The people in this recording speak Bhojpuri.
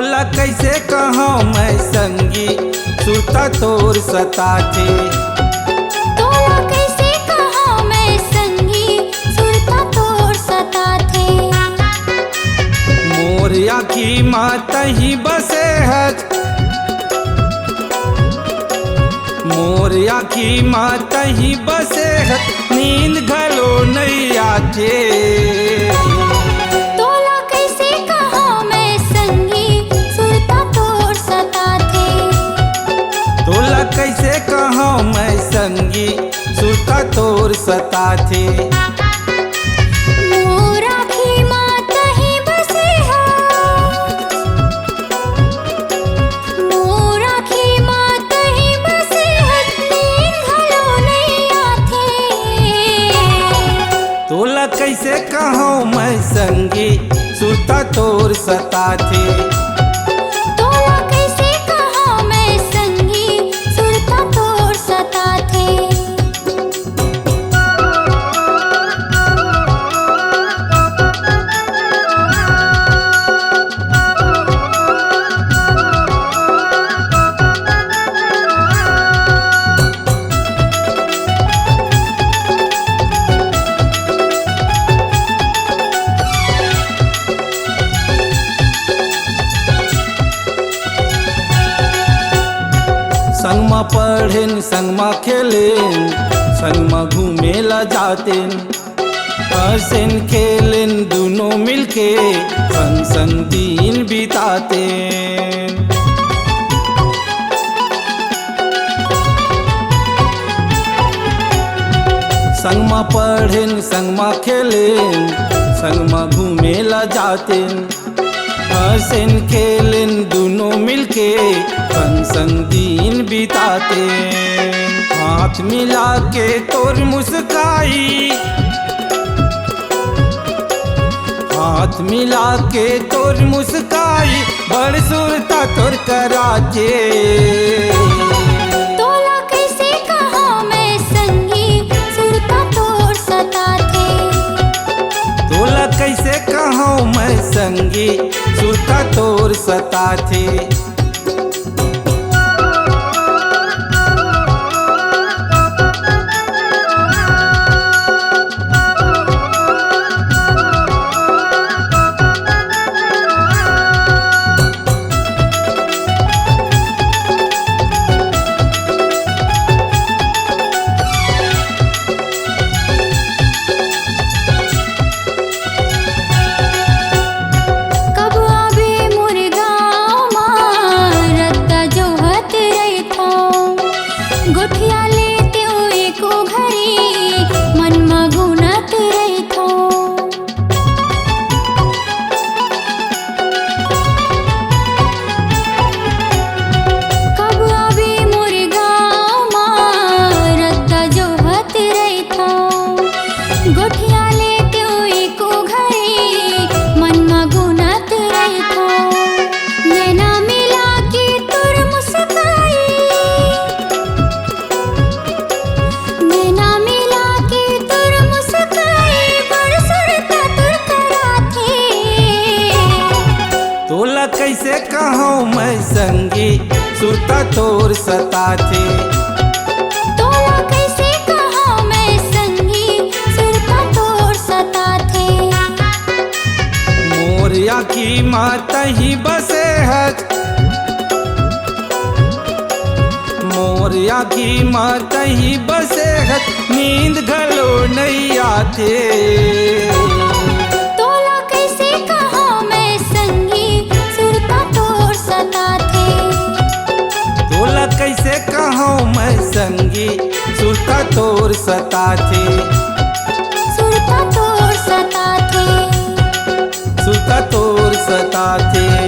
तोला कैसे कहूँ मैं संगी सुरता तोर सताथे। तोला कैसे कहूँ मैं संगी सुरता तोर सताथे। मोर आँखी मात ही बसे हज, मोर आँखी मात ही बसे हज, नींद घलो नहीं आथे। तोला कैसे कहूँ मैं संगी सुरता तोर सताथे। तोला कैसे कहूँ मैं संगी सुरता तोर सताथे। मोर आँखी मात ही बसे हज, मोर आँखी मात ही बसे हज, नींद घलो नहीं आथे। तोला कैसे कहूँ मैं संगी सुरता तोर सताथे। तोला कैसे कहूँ मैं संगी सुरता तोर सताथे। संगमा पढ़ेन संगमा खेलेन संगमा घूमेला जातेन, हंसेन खेलेन दोनों मिलके संग संग दिन बितातेन। संगमा पढ़ेन संगमा खेलेन संगमा घूमेला जातेन, हंसेन खेलेन दोनों मिलके संग संग दिन बिताते। हाथ मिला के तोर मुस्काई, हाथ मिला के तोर मुस्काई, बड़ सुरता तोर कराचे। तोला कैसे कहूँ मैं संगी सुरता तोर सताथे। तोला कैसे कहूँ मैं संगी सुरता तोर सताथे। कब आबे मोर गाँव मां रत्ता जोहत रहिथो। गोठिया लेते ओ एको घरी मन म गुनत रहिथो। कब आबे मोर गाँव मां रत्ता जोहत रहिथो। गोठिया लेते ओ एको घरी मन म गुनत रहिथो। नैना मिला के तोर मुस्काई, नैना मिला के तोर मुस्काई, बड़ सुरता तोर कराथे। तोला कैसे कहूँ मैं संगी सुरता तोर सताथे। तोला कैसे कहूँ मैं संगी सुरता तोर सताथे। मोर आँखी मात ही बसे हज, मोर आँखी मात ही बसे हज, नींद घलो नहीं आथे। तोला कैसे कहूँ मैं संगी सुरता तोर सताथे। तोला कैसे कहूँ मैं संगी सुरता तोर सताथे। सुरता तोर सताथे। सुरता तोर सताथे।